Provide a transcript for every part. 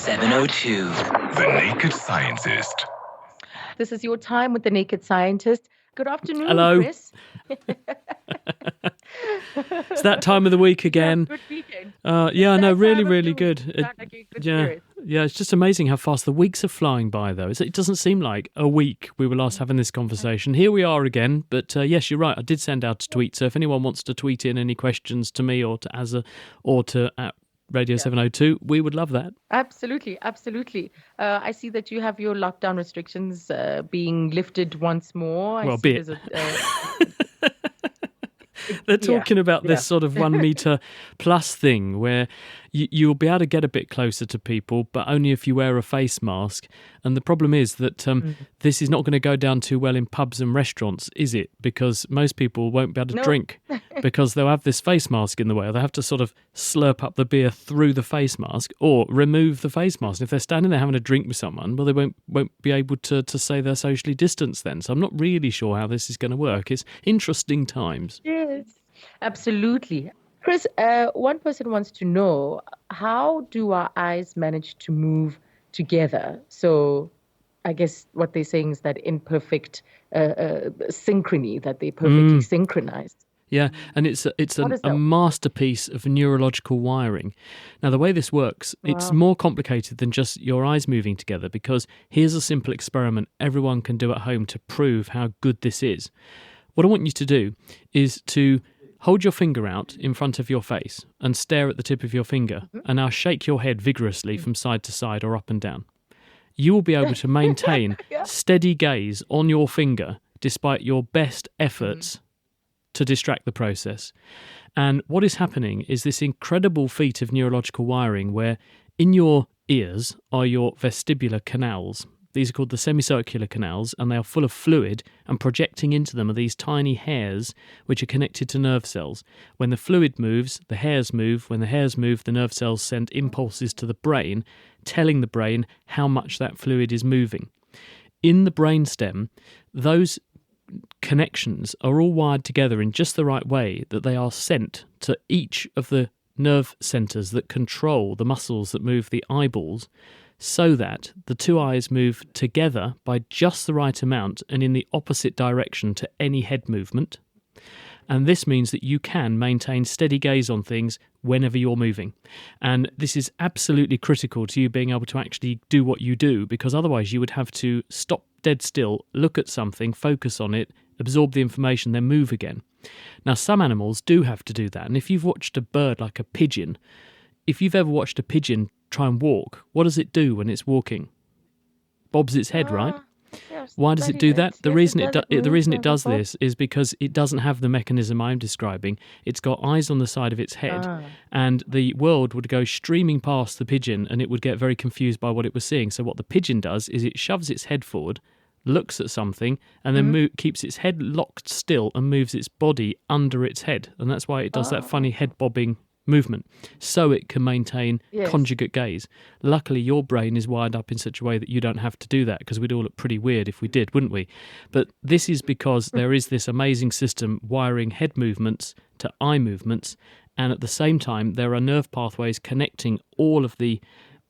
702. The Naked Scientist. This is your time with the Naked Scientist. Good afternoon, Hello. Chris. It's that time of the week again. Good weekend. Yeah, no, That really, time of really the good. week. Sound like a good Yeah, spirit. yeah, it's just amazing how fast the weeks are flying by, though. It doesn't seem like a week we were last having this conversation. Here we are again, but yes, you're right. I did send out a tweet, so if anyone wants to tweet in any questions to me or to Azza or to Radio 702, we would love that. Absolutely, absolutely. I see that you have your lockdown restrictions being lifted once more. Well, be it. They're talking about this sort of 1 metre plus thing where you'll be able to get a bit closer to people, but only if you wear a face mask. And the problem is that this is not going to go down too well in pubs and restaurants, is it? Because most people won't be able to drink because they'll have this face mask in the way. Or they have to sort of slurp up the beer through the face mask or remove the face mask. And if they're standing there having a drink with someone, well, they won't be able to say they're socially distanced then. So I'm not really sure how this is going to work. It's interesting times. Yes, absolutely. Chris, one person wants to know, how do our eyes manage to move together? So I guess what they're saying is that imperfect synchrony, that they're perfectly synchronized. Yeah, and it's a masterpiece of neurological wiring. Now, the way this works, it's more complicated than just your eyes moving together, because here's a simple experiment everyone can do at home to prove how good this is. What I want you to do is to hold your finger out in front of your face and stare at the tip of your finger, and now shake your head vigorously from side to side or up and down. You will be able to maintain steady gaze on your finger despite your best efforts to distract the process. And what is happening is this incredible feat of neurological wiring where in your ears are your vestibular canals. These are called the semicircular canals, and they are full of fluid, and projecting into them are these tiny hairs which are connected to nerve cells. When the fluid moves, the hairs move. When the hairs move, the nerve cells send impulses to the brain, telling the brain how much that fluid is moving. In the brainstem, those connections are all wired together in just the right way that they are sent to each of the nerve centres that control the muscles that move the eyeballs, so that the two eyes move together by just the right amount and in the opposite direction to any head movement. And this means that you can maintain steady gaze on things whenever you're moving. And this is absolutely critical to you being able to actually do what you do, because otherwise you would have to stop dead still, look at something, focus on it, absorb the information, then move again. Now, some animals do have to do that. And if you've watched a bird like a pigeon, if you've ever watched a pigeon try and walk, what does it do when it's walking? Bobs its head, right? Yes, Why does it do that? The reason it does before. this is because it doesn't have the mechanism I'm describing. It's got eyes on the side of its head, and the world would go streaming past the pigeon, and it would get very confused by what it was seeing. So what the pigeon does is it shoves its head forward, looks at something, and then keeps its head locked still and moves its body under its head. And that's why it does that funny head bobbing movement, so it can maintain conjugate gaze. Luckily, your brain is wired up in such a way that you don't have to do that, because we'd all look pretty weird if we did, wouldn't we? But this is because there is this amazing system wiring head movements to eye movements, and at the same time there are nerve pathways connecting all of the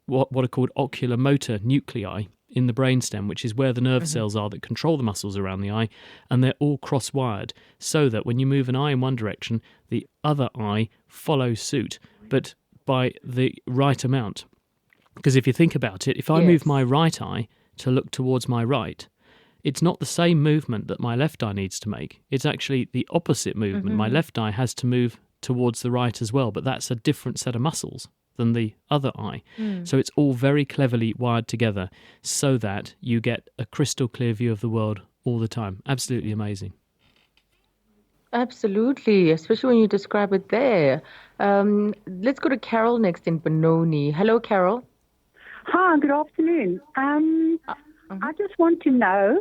what are called ocular motor nuclei in the brainstem, which is where the nerve cells are that control the muscles around the eye, and they're all cross-wired, so that when you move an eye in one direction, the other eye follows suit, but by the right amount. Because if you think about it, if I move my right eye to look towards my right, it's not the same movement that my left eye needs to make. It's actually the opposite movement. My left eye has to move towards the right as well, but that's a different set of muscles than the other eye. So it's all very cleverly wired together so that you get a crystal clear view of the world all the time. Absolutely amazing. Absolutely, especially when you describe it there. Let's go to Carol next in Benoni. Hello, Carol. Hi, good afternoon. I just want to know,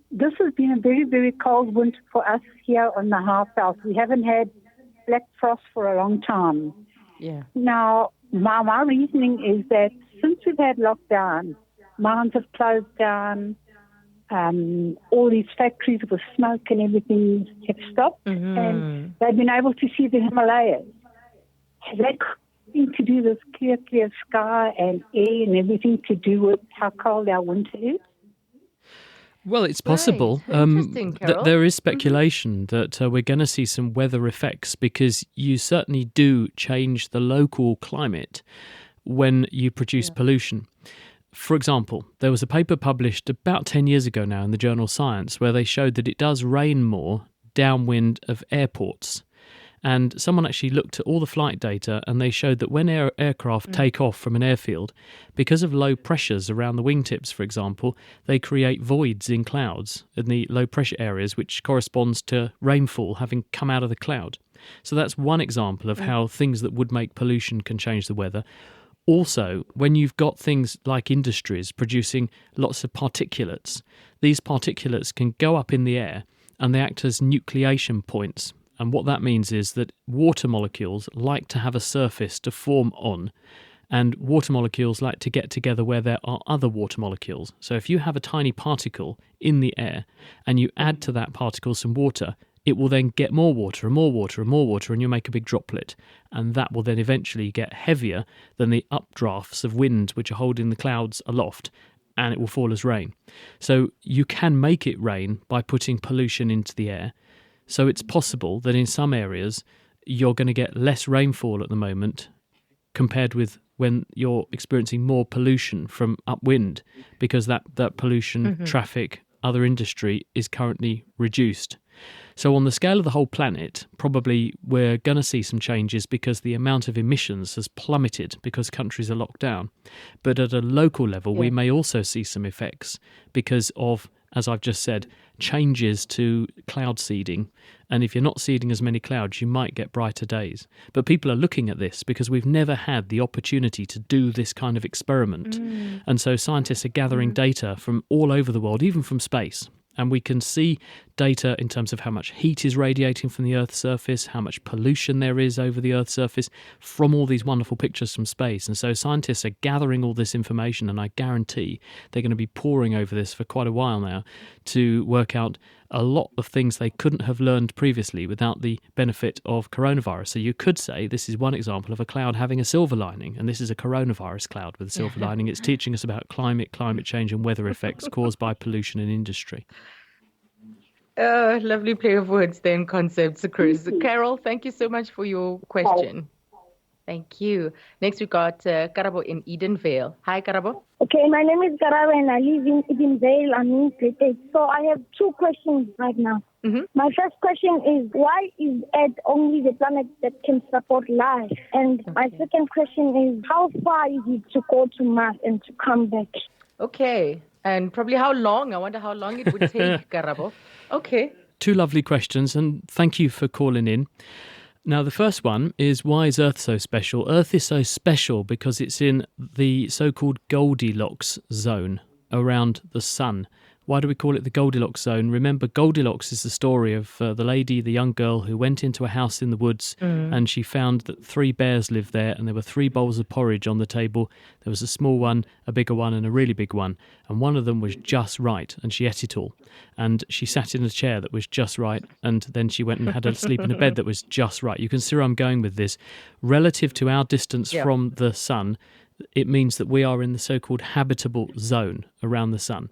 this has been a very, very cold winter for us here on the half house. We haven't had black frost for a long time. Yeah. Now, my reasoning is that since we've had lockdown, mines have closed down, all these factories with smoke and everything have stopped, and they've been able to see the Himalayas. Has that anything to do with clear sky and air and everything to do with how cold our winter is? Well, it's possible. Right. Interesting, Carol. There is speculation that we're going to see some weather effects because you certainly do change the local climate when you produce pollution. For example, there was a paper published about 10 years ago now in the journal Science where they showed that it does rain more downwind of airports. And someone actually looked at all the flight data and they showed that when aircraft take off from an airfield, because of low pressures around the wingtips, for example, they create voids in clouds in the low pressure areas, which corresponds to rainfall having come out of the cloud. So that's one example of how things that would make pollution can change the weather. Also, when you've got things like industries producing lots of particulates, these particulates can go up in the air and they act as nucleation points. And what that means is that water molecules like to have a surface to form on, and water molecules like to get together where there are other water molecules. So if you have a tiny particle in the air and you add to that particle some water, it will then get more water and more water and more water, and you'll make a big droplet. And that will then eventually get heavier than the updrafts of wind which are holding the clouds aloft, and it will fall as rain. So you can make it rain by putting pollution into the air. So it's possible that in some areas you're going to get less rainfall at the moment compared with when you're experiencing more pollution from upwind, because that pollution, traffic, other industry is currently reduced. So on the scale of the whole planet, probably we're going to see some changes because the amount of emissions has plummeted because countries are locked down. But at a local level, we may also see some effects because of, as I've just said, changes to cloud seeding. And if you're not seeding as many clouds, you might get brighter days. But people are looking at this because we've never had the opportunity to do this kind of experiment. And so scientists are gathering data from all over the world, even from space. And we can see data in terms of how much heat is radiating from the Earth's surface, how much pollution there is over the Earth's surface from all these wonderful pictures from space. And so scientists are gathering all this information, and I guarantee they're going to be poring over this for quite a while now to work out a lot of things they couldn't have learned previously without the benefit of coronavirus. So you could say this is one example of a cloud having a silver lining, and this is a coronavirus cloud with a silver lining. It's teaching us about climate change and weather effects caused by pollution in industry. Lovely play of words there and concepts, Chris. Carol, thank you so much for your question. Thank you. Next, we got Karabo in Edenvale. Hi, Karabo. Okay, my name is Karabo and I live in Edenvale. I'm in grade 8. So I have two questions right now. My first question is, why is Earth only the planet that can support life? And my second question is, how far is it to go to Mars and to come back? Okay, and probably how long? I wonder how long it would take, Karabo. Okay. Two lovely questions, and thank you for calling in. Now, the first one is, why is Earth so special? Earth is so special because it's in the so-called Goldilocks zone around the sun. Why do we call it the Goldilocks zone? Remember, Goldilocks is the story of the young girl who went into a house in the woods and she found that 3 bears lived there, and there were 3 bowls of porridge on the table. There was a small one, a bigger one, and a really big one. And one of them was just right, and she ate it all. And she sat in a chair that was just right, and then she went and had a sleep in a bed that was just right. You can see where I'm going with this. Relative to our distance from the sun, it means that we are in the so-called habitable zone around the sun.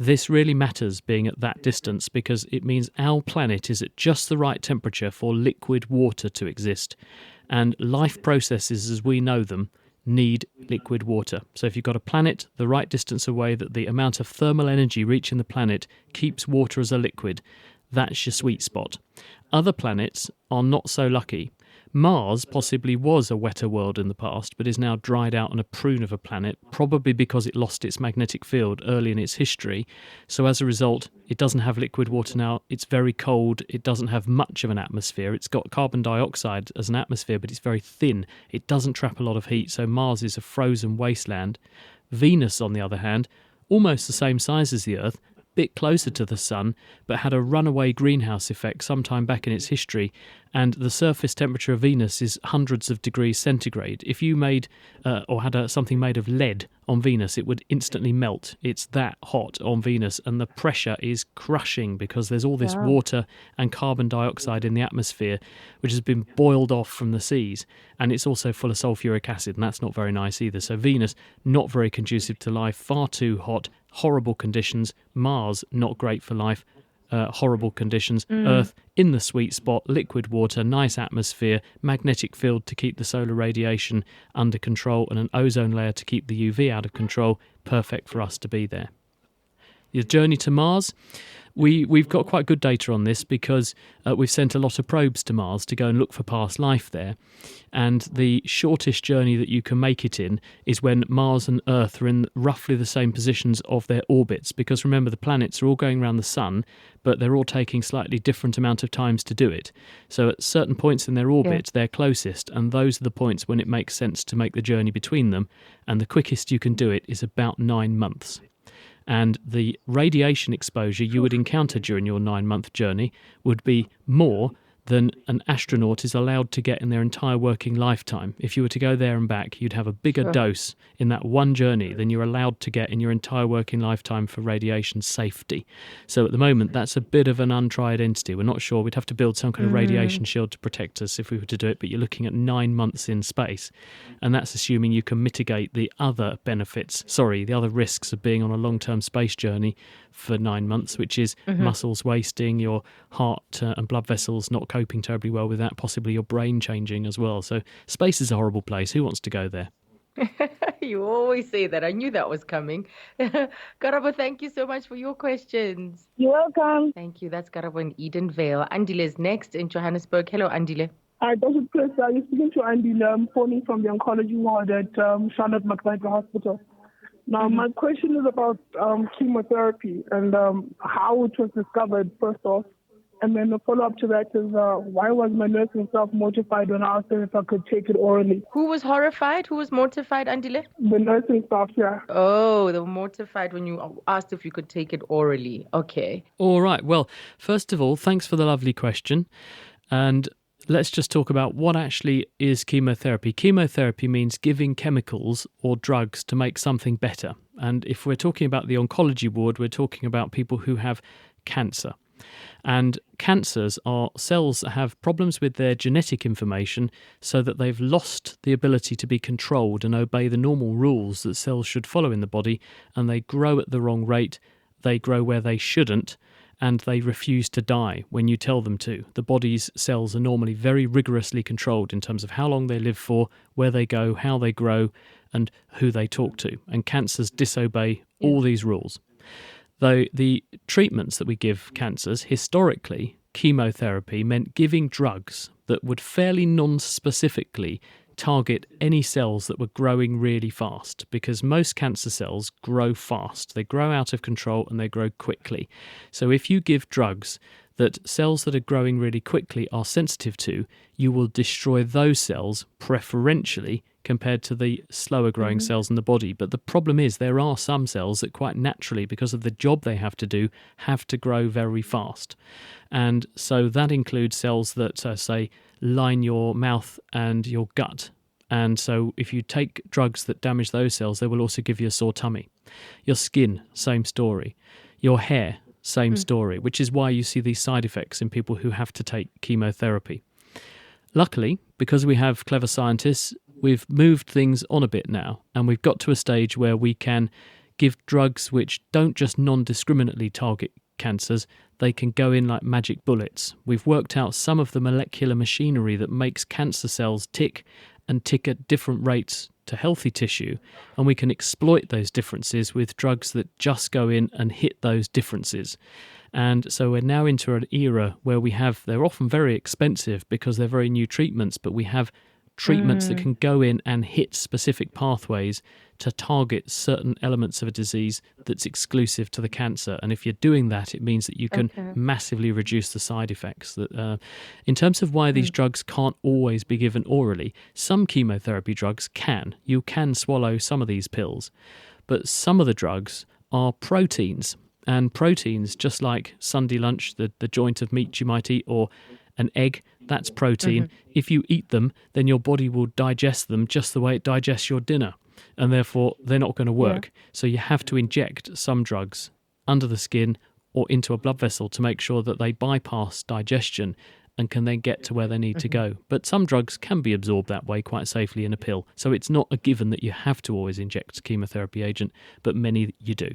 This really matters, being at that distance, because it means our planet is at just the right temperature for liquid water to exist. And life processes as we know them need liquid water. So if you've got a planet the right distance away, that the amount of thermal energy reaching the planet keeps water as a liquid, that's your sweet spot. Other planets are not so lucky. Mars possibly was a wetter world in the past, but is now dried out and a prune of a planet, probably because it lost its magnetic field early in its history. So as a result, it doesn't have liquid water now. It's very cold. It doesn't have much of an atmosphere. It's got carbon dioxide as an atmosphere, but it's very thin. It doesn't trap a lot of heat, so Mars is a frozen wasteland. Venus, on the other hand, almost the same size as the Earth, bit closer to the sun, but had a runaway greenhouse effect sometime back in its history, And the surface temperature of Venus is hundreds of degrees centigrade. If you made or had something made of lead on Venus, it would instantly melt. It's that hot on Venus, and the pressure is crushing because there's all this water and carbon dioxide in the atmosphere, which has been boiled off from the seas. And it's also full of sulfuric acid, and that's not very nice either. So Venus, not very conducive to life, far too hot, horrible conditions. Mars, not great for life. Horrible conditions. Earth in the sweet spot, liquid water, nice atmosphere, magnetic field to keep the solar radiation under control, and an ozone layer to keep the UV out of control. Perfect for us to be there. The journey to Mars, we've got quite good data on this because we've sent a lot of probes to Mars to go and look for past life there. And the shortest journey that you can make it in is when Mars and Earth are in roughly the same positions of their orbits, because remember, the planets are all going around the Sun, but they're all taking slightly different amount of times to do it. So at certain points in their orbit, they're closest, and those are the points when it makes sense to make the journey between them. And the quickest you can do it is about 9 months. And the radiation exposure you would encounter during your 9-month journey would be more than an astronaut is allowed to get in their entire working lifetime. If you were to go there and back, you'd have a bigger dose in that one journey than you're allowed to get in your entire working lifetime for radiation safety. So at the moment, that's a bit of an untried entity. We're not sure. We'd have to build some kind of radiation shield to protect us if we were to do it, but you're looking at 9 months in space. And that's assuming you can mitigate the other the other risks of being on a long-term space journey for 9 months, which is muscles wasting, your heart and blood vessels not coping terribly well with that, possibly your brain changing as well. So space is a horrible place. Who wants to go there? You always say that. I knew that was coming. Karabo, thank you so much for your questions. You're welcome. Thank you. That's Karabo in Edenvale. Andile is next in Johannesburg. Hello, Andile. Hi, Dr. Chris. You're speaking to Andile. I'm phoning from the oncology ward at Charlotte McVitie Hospital. Now, my question is about chemotherapy and how it was discovered, first off. And then the follow-up to that is, why was my nursing staff mortified when I asked them if I could take it orally? Who was horrified? Who was mortified, Andile? The nursing staff, yeah. Oh, they were mortified when you asked if you could take it orally. Okay. All right. Well, first of all, thanks for the lovely question. And let's just talk about what actually is chemotherapy. Chemotherapy means giving chemicals or drugs to make something better. And if we're talking about the oncology ward, we're talking about people who have cancer. And cancers are cells that have problems with their genetic information so that they've lost the ability to be controlled and obey the normal rules that cells should follow in the body, and they grow at the wrong rate, they grow where they shouldn't, and they refuse to die when you tell them to. The body's cells are normally very rigorously controlled in terms of how long they live for, where they go, how they grow, and who they talk to. And cancers disobey all these rules. Though the treatments that we give cancers, historically, chemotherapy meant giving drugs that would fairly non-specifically target any cells that were growing really fast, because most cancer cells grow fast. They grow out of control and they grow quickly. So if you give drugs that cells that are growing really quickly are sensitive to, you will destroy those cells preferentially compared to the slower growing cells in the body. But the problem is there are some cells that quite naturally, because of the job they have to do, have to grow very fast. And so that includes cells that, say, line your mouth and your gut. And so if you take drugs that damage those cells, they will also give you a sore tummy. Your skin, same story. Your hair, same story, which is why you see these side effects in people who have to take chemotherapy. Luckily, because we have clever scientists, we've moved things on a bit now, and we've got to a stage where we can give drugs which don't just non-discriminately target cancers, they can go in like magic bullets. We've worked out some of the molecular machinery that makes cancer cells tick and tick at different rates to healthy tissue, and we can exploit those differences with drugs that just go in and hit those differences. And so we're now into an era where they're often very expensive because they're very new treatments, but we have treatments that can go in and hit specific pathways to target certain elements of a disease that's exclusive to the cancer. And if you're doing that, it means that you can massively reduce the side effects. In terms of why these drugs can't always be given orally, some chemotherapy drugs can. You can swallow some of these pills, but some of the drugs are proteins. And proteins, just like Sunday lunch, the joint of meat you might eat, or an egg, That's protein. If you eat them, then your body will digest them just the way it digests your dinner, and therefore they're not going to work. So you have to inject some drugs under the skin or into a blood vessel to make sure that they bypass digestion and can then get to where they need to go. But some drugs can be absorbed that way quite safely in a pill. So it's not a given that you have to always inject a chemotherapy agent, but many you do.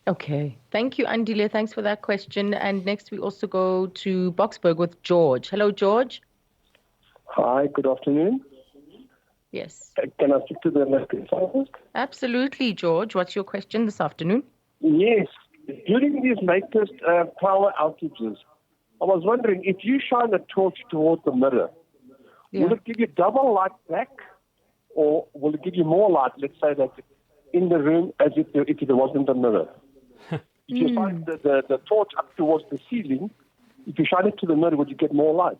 Okay. Thank you, Andile. Thanks for that question. And next we also go to Boksburg with George. Hello, George. Hi, good afternoon. Yes. Can I speak to the medical scientist? Absolutely, George. What's your question this afternoon? Yes. During these latest power outages, I was wondering, if you shine a torch toward the mirror, will it give you double light back, or will it give you more light, let's say, that in the room as if there wasn't a mirror? If you shine the torch up towards the ceiling, if you shine it to the mirror, would you get more light?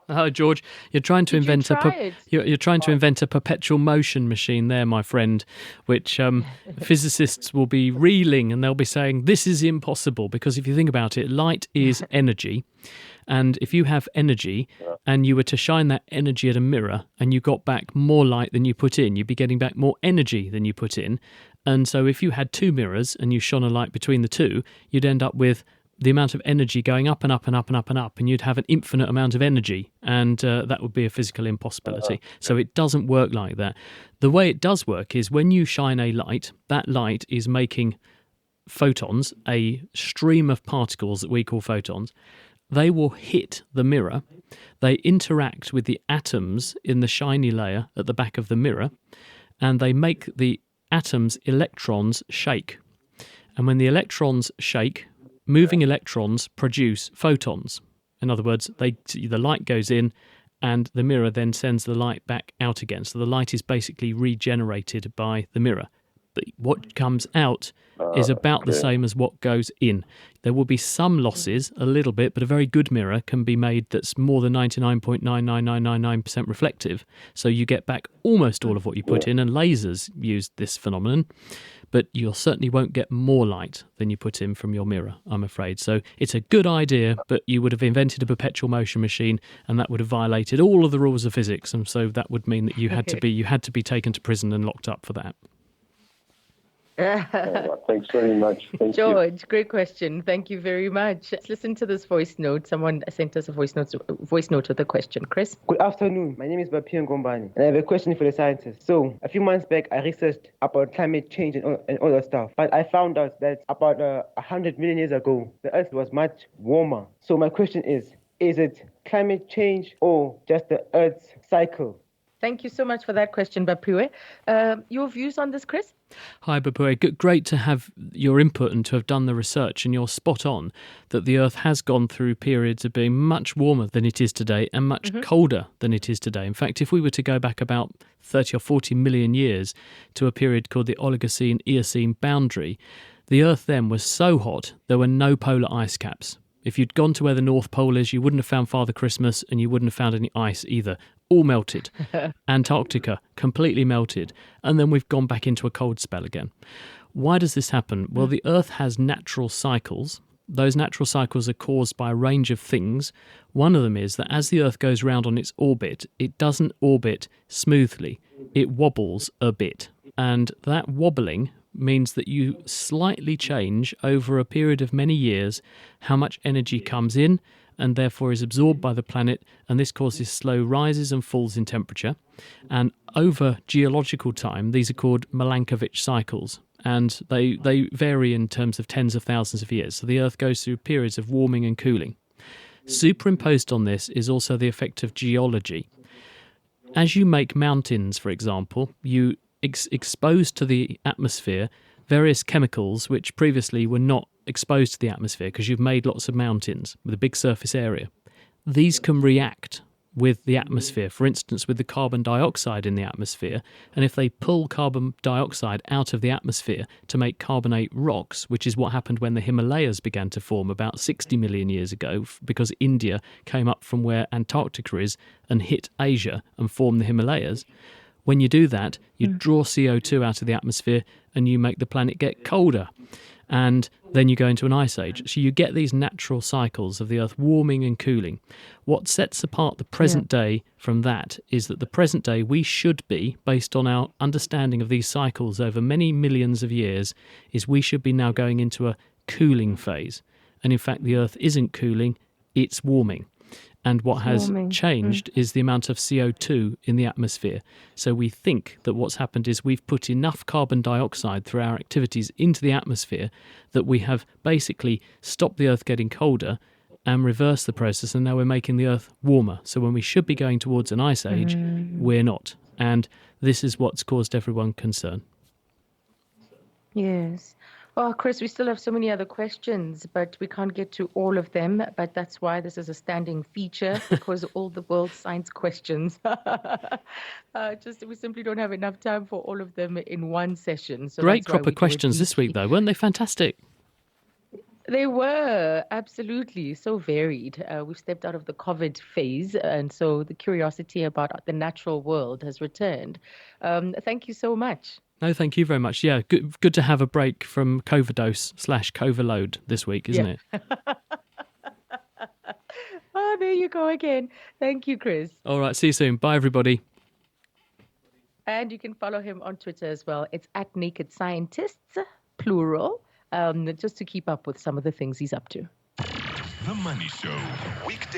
Oh, George, you're trying to invent you're trying to invent a perpetual motion machine there, my friend, which physicists will be reeling and they'll be saying this is impossible, because if you think about it, light is energy, and if you have energy and you were to shine that energy at a mirror and you got back more light than you put in, you'd be getting back more energy than you put in. And so if you had two mirrors and you shone a light between the two, you'd end up with the amount of energy going up and up and up and up and up, and you'd have an infinite amount of energy, and that would be a physical impossibility. So it doesn't work like that. The way it does work is when you shine a light, that light is making photons, a stream of particles that we call photons. They will hit the mirror. They interact with the atoms in the shiny layer at the back of the mirror, and they make the atoms' electrons shake. And when the electrons shake, moving electrons produce photons. In other words, the light goes in and the mirror then sends the light back out again. So the light is basically regenerated by the mirror. But what comes out is about the same as what goes in. There will be some losses, a little bit, but a very good mirror can be made that's more than 99.99999% reflective. So you get back almost all of what you put in, and lasers use this phenomenon. But you certainly won't get more light than you put in from your mirror, I'm afraid. So it's a good idea, but you would have invented a perpetual motion machine, and that would have violated all of the rules of physics. And so that would mean that you had to be taken to prison and locked up for that. Thanks very much. Thank George, you. Great question. Thank you very much. Let's listen to this voice note. Someone sent us a voice note with a question. Chris? Good afternoon. My name is Bapia Ngombani, and I have a question for the scientists. So, a few months back, I researched about climate change and all that stuff. But I found out that about 100 million years ago, the Earth was much warmer. So my question is it climate change or just the Earth's cycle? Thank you so much for that question, Bapue. Your views on this, Chris? Hi, Bapue. Great to have your input and to have done the research. And you're spot on that the Earth has gone through periods of being much warmer than it is today and much colder than it is today. In fact, if we were to go back about 30 or 40 million years to a period called the Oligocene-Eocene boundary, the Earth then was so hot there were no polar ice caps. If you'd gone to where the North Pole is, you wouldn't have found Father Christmas, and you wouldn't have found any ice either. All melted. Antarctica, completely melted. And then we've gone back into a cold spell again. Why does this happen? Well, the Earth has natural cycles. Those natural cycles are caused by a range of things. One of them is that as the Earth goes round on its orbit, it doesn't orbit smoothly. It wobbles a bit. And that wobbling means that you slightly change over a period of many years how much energy comes in and therefore is absorbed by the planet, and this causes slow rises and falls in temperature. And over geological time, these are called Milankovitch cycles, and they vary in terms of tens of thousands of years. So the Earth goes through periods of warming and cooling. Superimposed on this is also the effect of geology. As you make mountains, for example, you expose to the atmosphere various chemicals which previously were not exposed to the atmosphere because you've made lots of mountains with a big surface area. These can react with the atmosphere, for instance, with the carbon dioxide in the atmosphere. And if they pull carbon dioxide out of the atmosphere to make carbonate rocks, which is what happened when the Himalayas began to form about 60 million years ago, because India came up from where Antarctica is and hit Asia and formed the Himalayas. When you do that, you draw CO2 out of the atmosphere and you make the planet get colder. and then you go into an ice age. So you get these natural cycles of the Earth warming and cooling. What sets apart the present day from that is that the present day we should be, based on our understanding of these cycles over many millions of years, is we should be now going into a cooling phase. And in fact, the Earth isn't cooling, it's warming. And what has changed is the amount of CO2 in the atmosphere. So we think that what's happened is we've put enough carbon dioxide through our activities into the atmosphere that we have basically stopped the Earth getting colder and reversed the process, and now we're making the Earth warmer. So when we should be going towards an ice age, we're not. And this is what's caused everyone concern. Yes. Well, Chris, we still have so many other questions, but we can't get to all of them. But that's why this is a standing feature, because all the world's science questions. We simply don't have enough time for all of them in one session. So great crop of questions this week, though. Weren't they fantastic? They were, absolutely, so varied. We've stepped out of the COVID phase, and so the curiosity about the natural world has returned. Thank you so much. No, thank you very much. Yeah, good to have a break from Covidose/Coverload this week, isn't it? Oh, there you go again. Thank you, Chris. All right, see you soon. Bye, everybody. And you can follow him on Twitter as well. It's @NakedScientists, plural, just to keep up with some of the things he's up to. The Money Show. Weekday.